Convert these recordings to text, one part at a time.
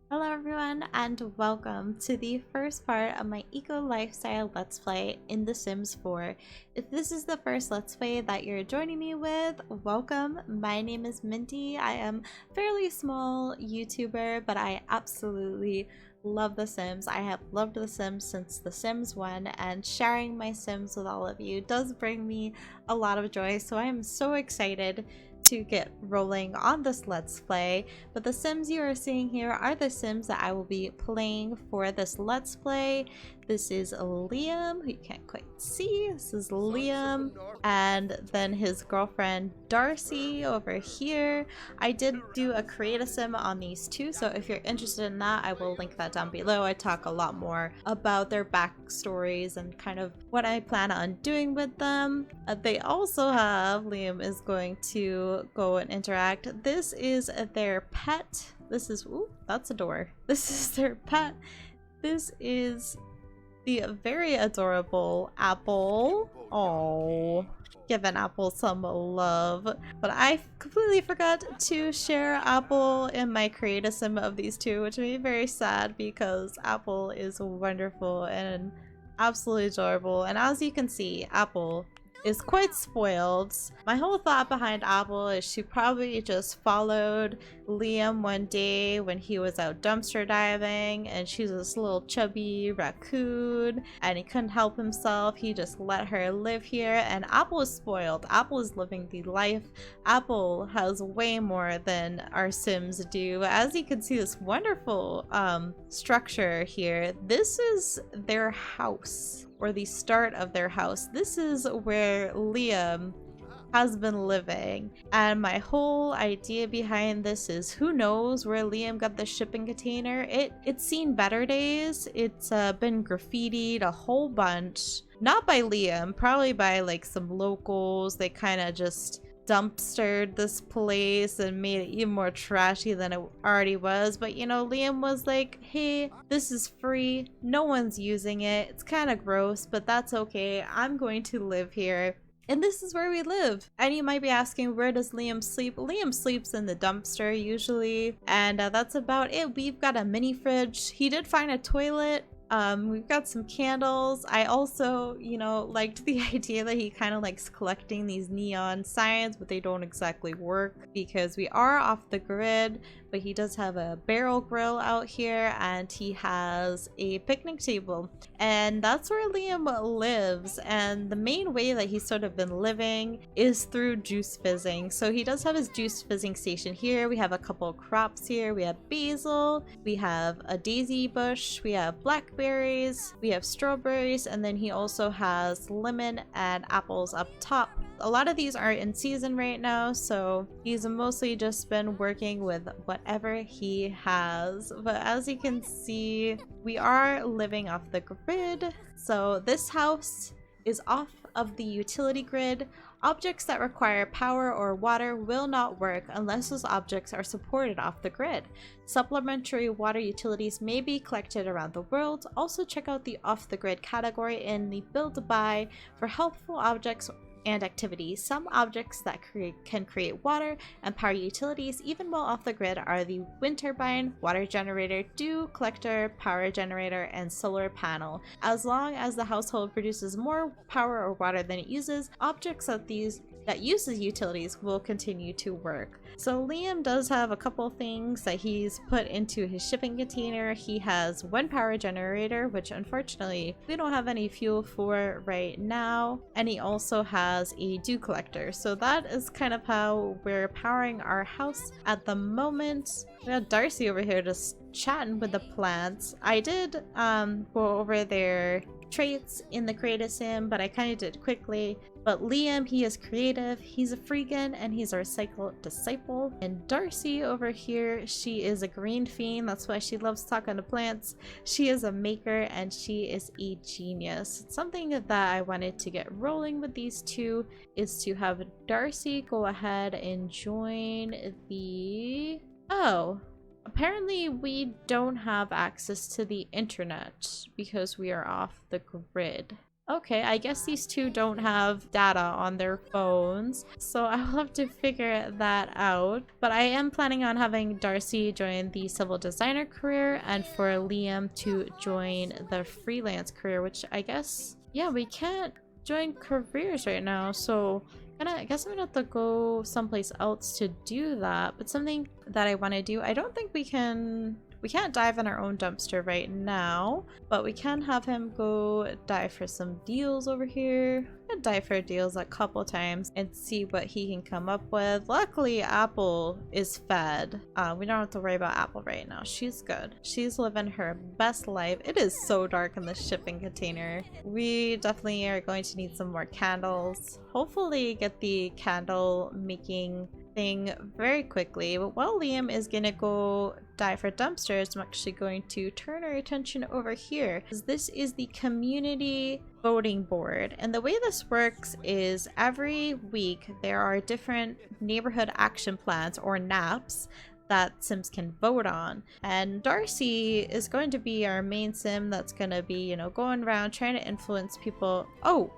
Hello everyone and welcome to the first part of my eco lifestyle let's play in The Sims 4. If this is the first let's play that you're joining me with, welcome. My name is Mintie. I am a fairly small YouTuber, but I absolutely love The Sims. I have loved The Sims since The Sims 1, and sharing my Sims with all of you does bring me a lot of joy, so I am so excited to get rolling on this let's play. But the Sims you are seeing here are the Sims that I will be playing for this let's play. This is Liam, who you can't quite see. This is Liam, and then his girlfriend Darcy over here. I did do a create a sim on these two, so if you're interested in that, I will link that down below. I talk a lot more about their backstories and kind of what I plan on doing with them. They also have, Liam is going to go and interact. This is their pet. This is, ooh, that's a door. This is their pet. This is the very adorable Apple. Oh, giving Apple some love. But I completely forgot to share Apple in my create a sim of these two, which made me very sad because Apple is wonderful and absolutely adorable. And as you can see, Apple is quite spoiled. My whole thought behind Apple is she probably just followed Liam one day when he was out dumpster diving, and she's this little chubby raccoon and he couldn't help himself. He just let her live here, and Apple is spoiled. Apple is living the life. Apple has way more than our Sims do. As you can see, this wonderful structure here, this is their house, or the start of their house. This is where Liam has been living, and my whole idea behind this is, who knows where Liam got the shipping container. It's seen better days. It's been graffitied a whole bunch, not by Liam, probably by like some locals. They kind of just dumpstered this place and made it even more trashy than it already was. But you know, Liam was like, hey, this is free, no one's using it, it's kind of gross, but that's okay, I'm going to live here. And this is where we live. And you might be asking, where does Liam sleep? Liam sleeps in the dumpster usually, and that's about it. We've got a mini fridge. He did find a toilet. We've got some candles. I also, you know, liked the idea that he kind of likes collecting these neon signs, but they don't exactly work because we are off the grid. But he does have a barrel grill out here, and he has a picnic table, and that's where Liam lives. And the main way that he's sort of been living is through juice fizzing. So he does have his juice fizzing station here. We have a couple of crops here. We have basil, we have a daisy bush, we have blackberries, we have strawberries, and then he also has lemon and apples up top. A lot of these are in season right now, so he's mostly just been working with whatever he has. But as you can see, we are living off the grid. So this house is off of the utility grid. Objects that require power or water will not work unless those objects are supported off the grid. Supplementary water utilities may be collected around the world. Also check out the off the grid category in the build buy for helpful objects and activities. Some objects that can create water and power utilities even while off the grid are the wind turbine, water generator, dew collector, power generator, and solar panel. As long as the household produces more power or water than it uses, objects that uses utilities will continue to work. So Liam does have a couple things that he's put into his shipping container. He has one power generator, which unfortunately we don't have any fuel for right now, and he also has a dew collector. So that is kind of how we're powering our house at the moment. We got Darcy over here just chatting with the plants. I did go over their traits in the creative sim, but I kind of did quickly. But Liam, he is creative, he's a freegan, and he's a recycle disciple. And Darcy over here, she is a green fiend. That's why she loves talking to plants. She is a maker, and she is a genius. Something that I wanted to get rolling with these two is to have Darcy go ahead and join the... Oh, apparently we don't have access to the internet because we are off the grid. Okay, I guess these two don't have data on their phones, so I'll have to figure that out. But I am planning on having Darcy join the civil designer career and for Liam to join the freelance career, which I guess, yeah, we can't join careers right now, so I guess I'm gonna have to go someplace else to do that. But something that I want to do, I don't think we can't dive in our own dumpster right now, but we can have him go dive for some deals over here. And dive for deals a couple times and see what he can come up with. Luckily, Apple is fed. We don't have to worry about Apple right now. She's good. She's living her best life. It is so dark in the shipping container. We definitely are going to need some more candles. Hopefully get the candle making thing very quickly, but while Liam is gonna go dive for dumpsters, I'm actually going to turn our attention over here, because this is the community voting board. And the way this works is every week there are different neighborhood action plans, or NAPs, that Sims can vote on. And Darcy is going to be our main Sim that's going to be, you know, going around trying to influence people. Oh,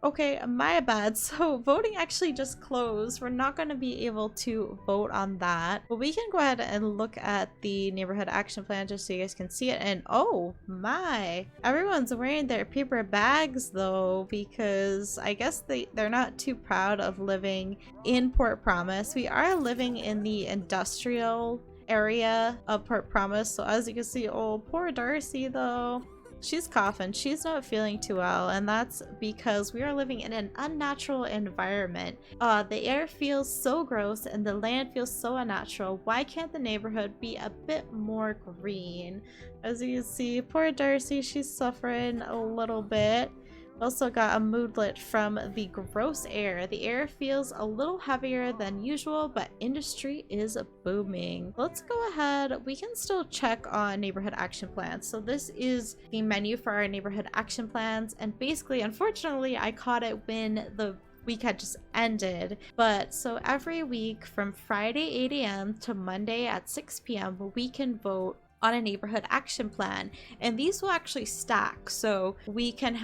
okay, my bad. So voting actually just closed. We're not going to be able to vote on that. But we can go ahead and look at the neighborhood action plan just so you guys can see it. And oh my, everyone's wearing their paper bags though, because I guess they're not too proud of living in Port Promise. We are living in the industrial area of Port Promise. So as you can see, oh, poor Darcy though. She's coughing. She's not feeling too well, and that's because we are living in an unnatural environment. The air feels so gross and the land feels so unnatural. Why can't the neighborhood be a bit more green? As you can see, poor Darcy, she's suffering a little bit. Also got a moodlet from the gross air. The air feels a little heavier than usual, but industry is booming. Let's go ahead. We can still check on neighborhood action plans. So this is the menu for our neighborhood action plans. And basically, unfortunately, I caught it when the week had just ended. But so every week from Friday 8 a.m. to Monday at 6 p.m. we can vote on a neighborhood action plan, and these will actually stack, so we can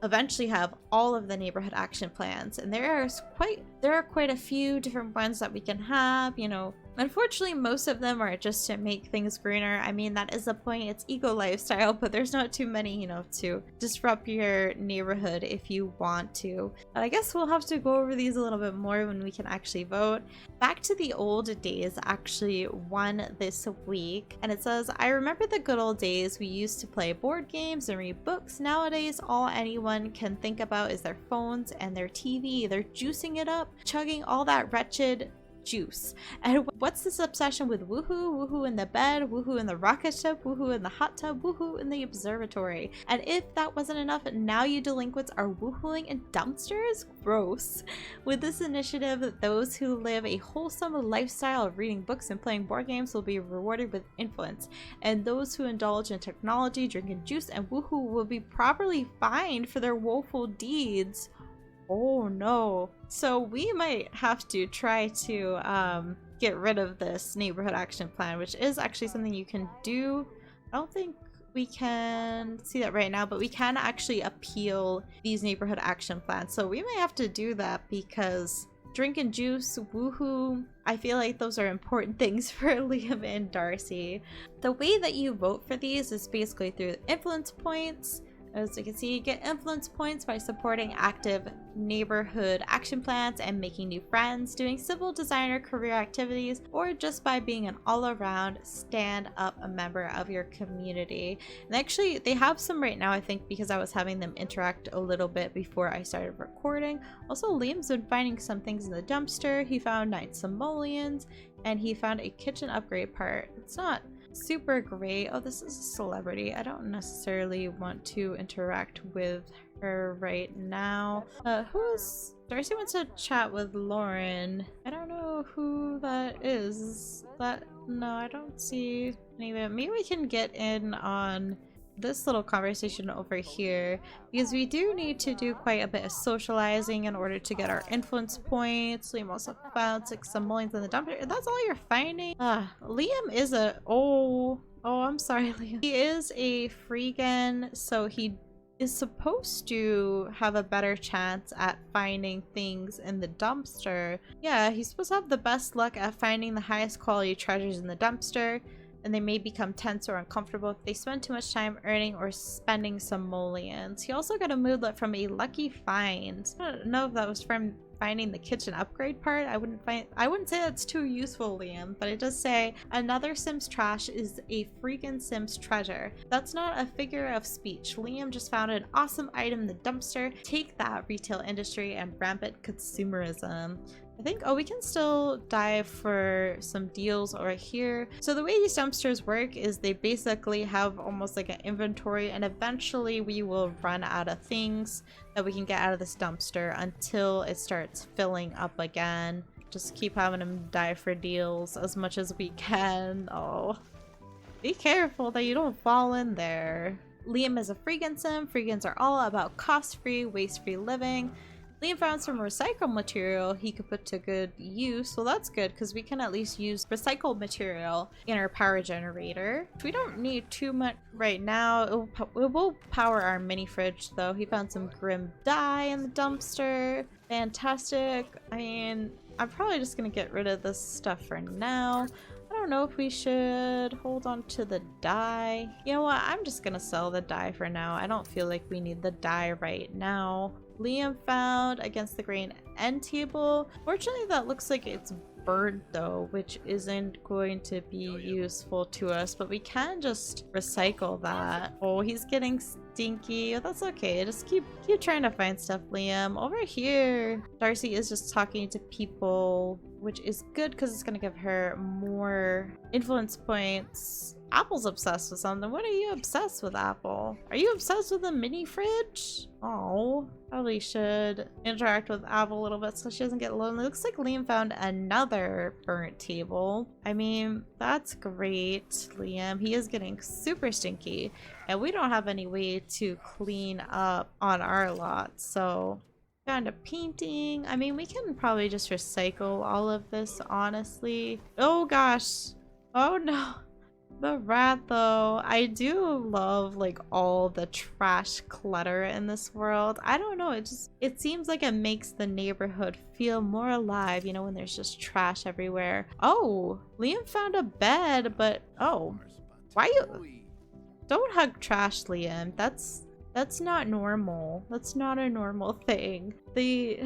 eventually have all of the neighborhood action plans. And there are quite a few different ones that we can have, you know. Unfortunately, most of them are just to make things greener. I mean, that is the point. It's eco lifestyle, but there's not too many, you know, to disrupt your neighborhood if you want to. But I guess we'll have to go over these a little bit more when we can actually vote. Back to the Old Days actually won this week, and it says, I remember the good old days we used to play board games and read books. Nowadays, all anyone can think about is their phones and their TV. They're juicing it up, chugging all that wretched juice. And what's this obsession with woohoo in the bed, woohoo in the rocket ship, woohoo in the hot tub, woohoo in the observatory? And if that wasn't enough, now you delinquents are woohooing in dumpsters? Gross. With this initiative, those who live a wholesome lifestyle of reading books and playing board games will be rewarded with influence, and those who indulge in technology, drinking juice, and woohoo will be properly fined for their woeful deeds. Oh no. So we might have to try to get rid of this neighborhood action plan, which is actually something you can do. I don't think we can see that right now, but we can actually appeal these neighborhood action plans. So we may have to do that, because drinking juice, woohoo, I feel like those are important things for Liam and Darcy. The way that you vote for these is basically through influence points. As you can see, you get influence points by supporting active neighborhood action plans and making new friends, doing civil designer career activities, or just by being an all-around stand-up member of your community. And actually, they have some right now, I think, because I was having them interact a little bit before I started recording. Also, Liam's been finding some things in the dumpster. He found 9 simoleons, and he found a kitchen upgrade part. It's not super great. Oh, this is a celebrity. I don't necessarily want to interact with her right now. Who's Darcy wants to chat with Lauren. I don't know who that is. No, I don't see any of it. Maybe we can get in on this little conversation over here, because we do need to do quite a bit of socializing in order to get our influence points. Liam also found 6 simoleons in the dumpster. That's all you're finding? Liam is a I'm sorry, Liam. He is a freegan, so he is supposed to have a better chance at finding things in the dumpster. Yeah, he's supposed to have the best luck at finding the highest quality treasures in the dumpster, and they may become tense or uncomfortable if they spend too much time earning or spending simoleons. He also got a moodlet from a lucky find. I don't know if that was from finding the kitchen upgrade part. I wouldn't say that's too useful, Liam, but it does say another Sims trash is a freaking Sims treasure. That's not a figure of speech. Liam just found an awesome item in the dumpster. Take that, retail industry and rampant consumerism. I think, oh, we can still dive for some deals over here. So the way these dumpsters work is they basically have almost like an inventory, and eventually we will run out of things that we can get out of this dumpster until it starts filling up again. Just keep having them dive for deals as much as we can. Oh, be careful that you don't fall in there. Liam is a freegan sim. Freegans are all about cost-free, waste-free living. Liam found some recycled material he could put to good use. Well, that's good because we can at least use recycled material in our power generator. We don't need too much right now. It will power our mini fridge though. He found some grim dye in the dumpster. Fantastic. I mean, I'm probably just gonna get rid of this stuff for now. I don't know if we should hold on to the dye. You know what? I'm just gonna sell the dye for now. I don't feel like we need the dye right now. Liam found against the grain end table. Fortunately, that looks like it's burnt though, which isn't going to be useful to us, but we can just recycle that. Oh, he's getting stinky. That's okay. Just keep trying to find stuff, Liam. Over here, Darcy is just talking to people, which is good because it's going to give her more influence points. Apple's obsessed with something. What are you obsessed with, Apple? Are you obsessed with a mini fridge? Oh, probably should interact with Apple a little bit so she doesn't get lonely. Looks like Liam found another burnt table. I mean, that's great, Liam. He is getting super stinky, and we don't have any way to clean up on our lot, so found a painting. I mean, we can probably just recycle all of this, honestly. Oh gosh. Oh no. The rat though. I do love like all the trash clutter in this world. I don't know, it seems like it makes the neighborhood feel more alive, you know, when there's just trash everywhere. Oh, Liam found a bed, but oh, why you don't hug trash, Liam. That's not normal. That's not a normal thing. The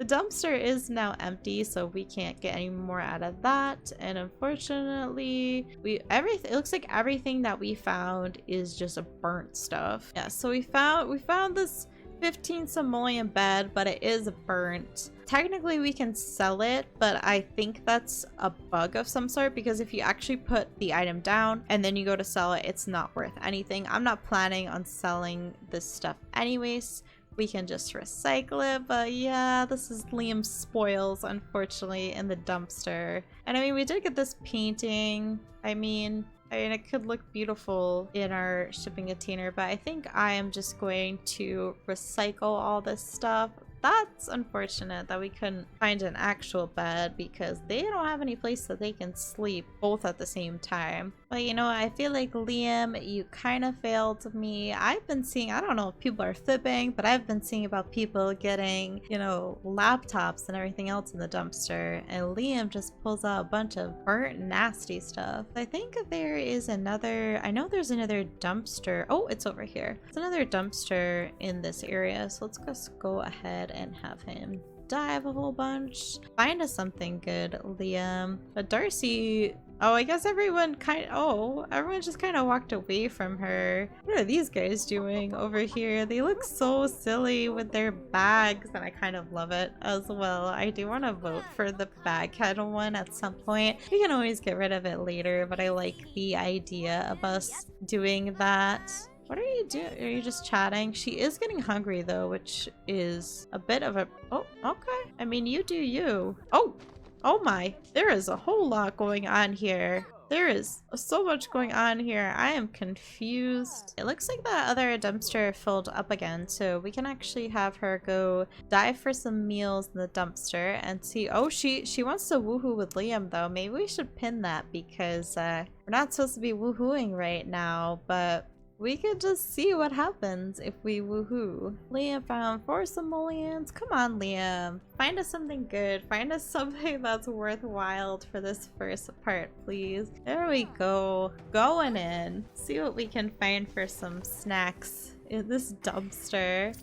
dumpster is now empty, so we can't get any more out of that. And unfortunately, it looks like everything that we found is just a burnt stuff. Yeah, so we found this 15 simoleon bed, but it is burnt. Technically we can sell it, but I think that's a bug of some sort, because if you actually put the item down and then you go to sell it, it's not worth anything. I'm not planning on selling this stuff anyways. We can just recycle it, but yeah, this is Liam's spoils, unfortunately, in the dumpster. And I mean, we did get this painting. I mean, it could look beautiful in our shipping container, but I think I am just going to recycle all this stuff. That's unfortunate that we couldn't find an actual bed because they don't have any place that they can sleep both at the same time. But you know, I feel like Liam, you kind of failed me. I've been seeing, I don't know if people are flipping, but I've been seeing about people getting, you know, laptops and everything else in the dumpster, and Liam just pulls out a bunch of burnt, nasty stuff. I think there is another, I know there's another dumpster. Oh, it's over here. It's another dumpster in this area, so let's just go ahead and have him dive a whole bunch. Find us something good, Liam. But Darcy, oh, I guess everyone just kind of walked away from her. What are these guys doing over here? They look so silly with their bags, and I kind of love it as well. I do want to vote for the bag head one at some point. We can always get rid of it later, but I like the idea of us doing that. What are you doing? Are you just chatting? She is getting hungry though, which is a bit of a... Oh, okay. I mean, you do you. Oh my. There is a whole lot going on here. There is so much going on here. I am confused. It looks like that other dumpster filled up again, so we can actually have her go dive for some meals in the dumpster and see. Oh, she wants to woohoo with Liam though. Maybe we should pin that because we're not supposed to be woohooing right now, but We could just see what happens if we woohoo. Liam found 4 simoleons. Come on, Liam. Find us something good. Find us something that's worthwhile for this first part, please. There we go. Going in. See what we can find for some snacks in this dumpster.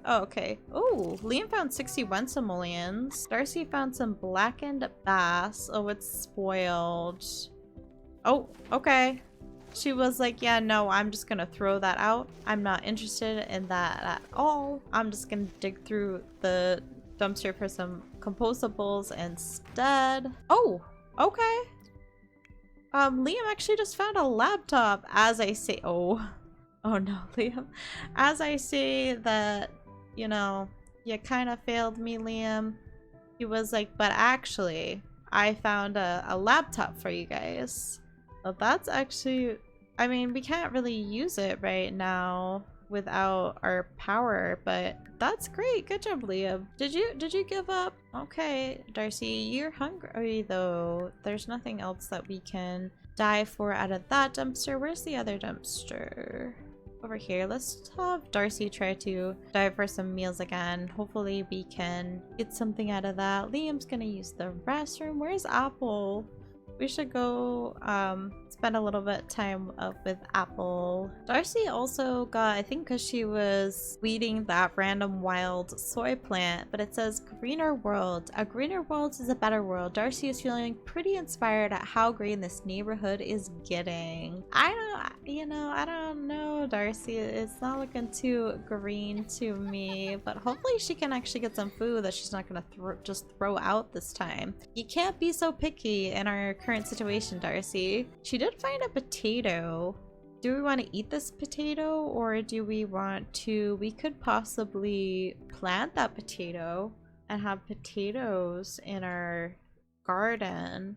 Oh, okay. Oh, Liam found 61 simoleons. Darcy found some blackened bass. Oh, it's spoiled. Oh, okay. She was like, yeah, no, I'm just gonna throw that out. I'm not interested in that at all. I'm just gonna dig through the dumpster for some compostables instead. Oh, okay. Liam actually just found a laptop as I say, oh no, Liam. As I say that, you know, you kind of failed me, Liam. He was like, but actually, I found a laptop for you guys. Well, that's actually, I mean, we can't really use it right now without our power, but that's great. Good job, Liam. Did you give up? Okay, Darcy, you're hungry though. There's nothing else that we can dive for out of that dumpster. Where's the other dumpster? Over here. Let's have Darcy try to dive for some meals again. Hopefully we can get something out of that. Liam's gonna use the restroom. Where's Apple? We should go spend a little bit of time with Apple. Darcy also got, I think because she was weeding that random wild soy plant, but it says greener world. A greener world is a better world. Darcy is feeling pretty inspired at how green this neighborhood is getting. I don't know, Darcy. It's not looking too green to me, but hopefully she can actually get some food that she's not gonna just throw out this time. You can't be so picky in our current situation, Darcy. She did find a potato. Do we want to eat this potato, or do we want to, we could possibly plant that potato and have potatoes in our garden.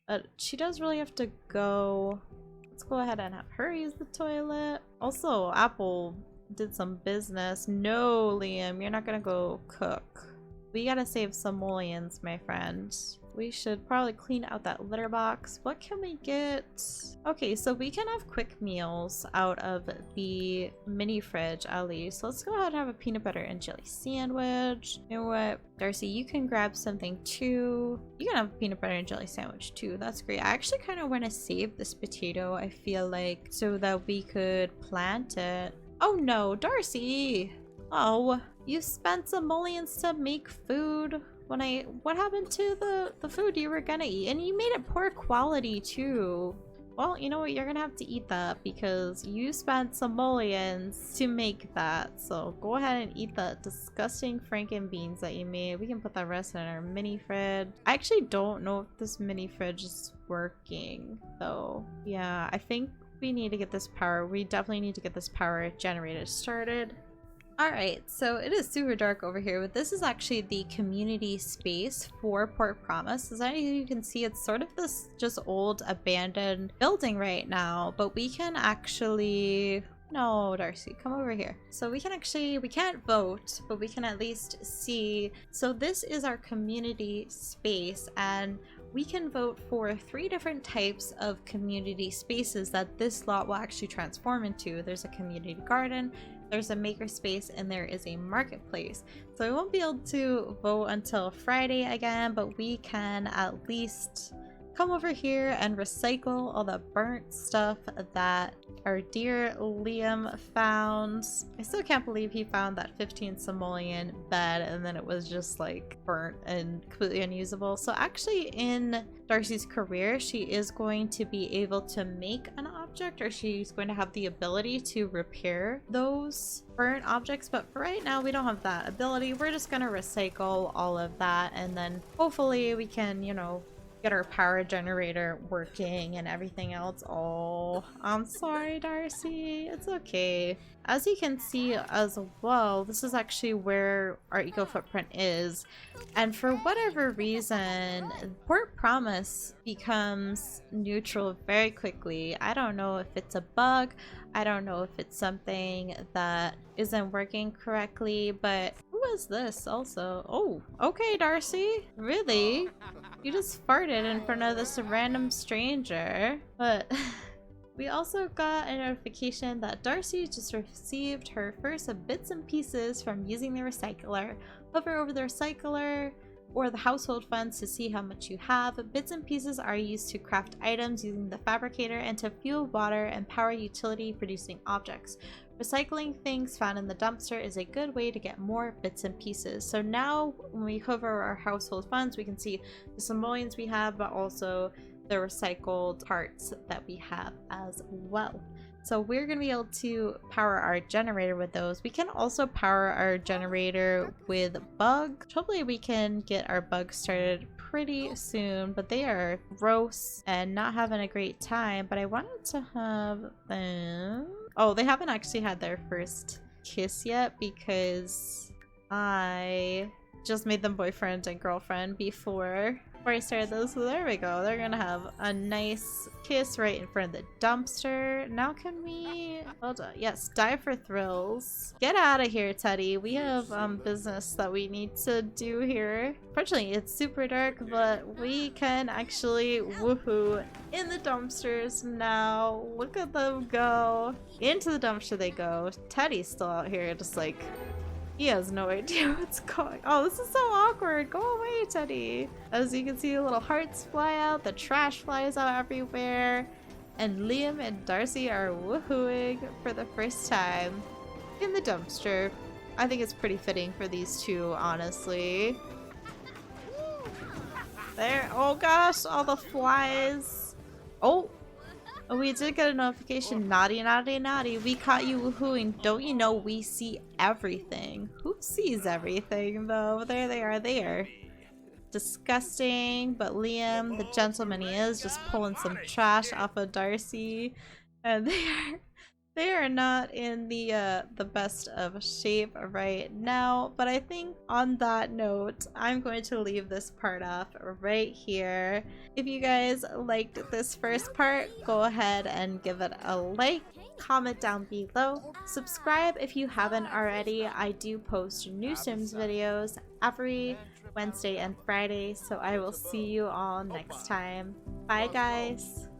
But she does really have to go. Let's go ahead and have her use the toilet. Also, Apple did some business. No, Liam, you're not gonna go cook. We gotta save simoleons, my friend. We should probably clean out that litter box. What can we get? Okay, so we can have quick meals out of the mini fridge at least. Let's go ahead and have a peanut butter and jelly sandwich. You know what? Darcy, you can grab something too. You can have a peanut butter and jelly sandwich too. That's great. I actually kind of want to save this potato, I feel like, so that we could plant it. Oh no, Darcy! Oh, you spent simoleons to make food. What happened to the food you were gonna eat? And you made it poor quality too. Well, you know what? You're gonna have to eat that because you spent simoleons to make that. So go ahead and eat the disgusting franken beans that you made. We can put the rest in our mini fridge. I actually don't know if this mini fridge is working though. Yeah, I think we need to get this power. We definitely need to get this power generator started. Alright, so it is super dark over here, but this is actually the community space for Port Promise. As you can see, it's sort of this just old abandoned building right now, but we can actually... No, Darcy, come over here. So we can't vote, but we can at least see. So this is our community space, and we can vote for 3 different types of community spaces that this lot will actually transform into. There's a community garden, there's a makerspace, and there is a marketplace. So we won't be able to vote until Friday again, but we can at least come over here and recycle all the burnt stuff that our dear Liam found. I still can't believe he found that 15 simoleon bed and then it was just like burnt and completely unusable. So actually in Darcy's career, she is going to be able to make an object, or she's going to have the ability to repair those burnt objects, but for right now we don't have that ability. We're just going to recycle all of that, and then hopefully we can, you know, get our power generator working and everything else. Oh, I'm sorry, Darcy. It's okay. As you can see as well, this is actually where our eco footprint is. And for whatever reason, Port Promise becomes neutral very quickly. I don't know if it's a bug. I don't know if it's something that isn't working correctly, but who is this also? Oh, okay, Darcy. Really? You just farted in front of this random stranger. But We also got a notification that Darcy just received her first bits and pieces from using the recycler. Hover over the recycler or the household funds to see how much you have. Bits and pieces are used to craft items using the fabricator and to fuel water and power utility producing objects. Recycling things found in the dumpster is a good way to get more bits and pieces. So now when we hover our household funds, we can see the simoleons we have, but also the recycled parts that we have as well. So we're going to be able to power our generator with those. We can also power our generator with bug. Hopefully we can get our bugs started pretty soon, but they are gross and not having a great time. But I wanted to have them... Oh, they haven't actually had their first kiss yet because I just made them boyfriend and girlfriend before I started those. So there we go. They're gonna have a nice kiss right in front of the dumpster. Now can we... Hold on. Yes, die for thrills. Get out of here, Teddy. We have business that we need to do here. Fortunately, it's super dark, but we can actually woohoo in the dumpsters now. Look at them go. Into the dumpster they go. Teddy's still out here just like... He has no idea what's going on. Oh, this is so awkward. Go away, Teddy. As you can see, little hearts fly out. The trash flies out everywhere. And Liam and Darcy are woohooing for the first time in the dumpster. I think it's pretty fitting for these two, honestly. There. Oh gosh, all the flies. Oh. Oh, we did get a notification. Naughty, naughty, naughty. We caught you woohooing. Don't you know we see everything? Who sees everything, though? There they are. There. Disgusting. But Liam, the gentleman he is, just pulling some trash off of Darcy. And they are not in the best of shape right now. But I think on that note, I'm going to leave this part off right here. If you guys liked this first part, go ahead and give it a like, comment down below, subscribe if you haven't already. I do post new Sims videos every Wednesday and Friday, so I will see you all next time. Bye guys!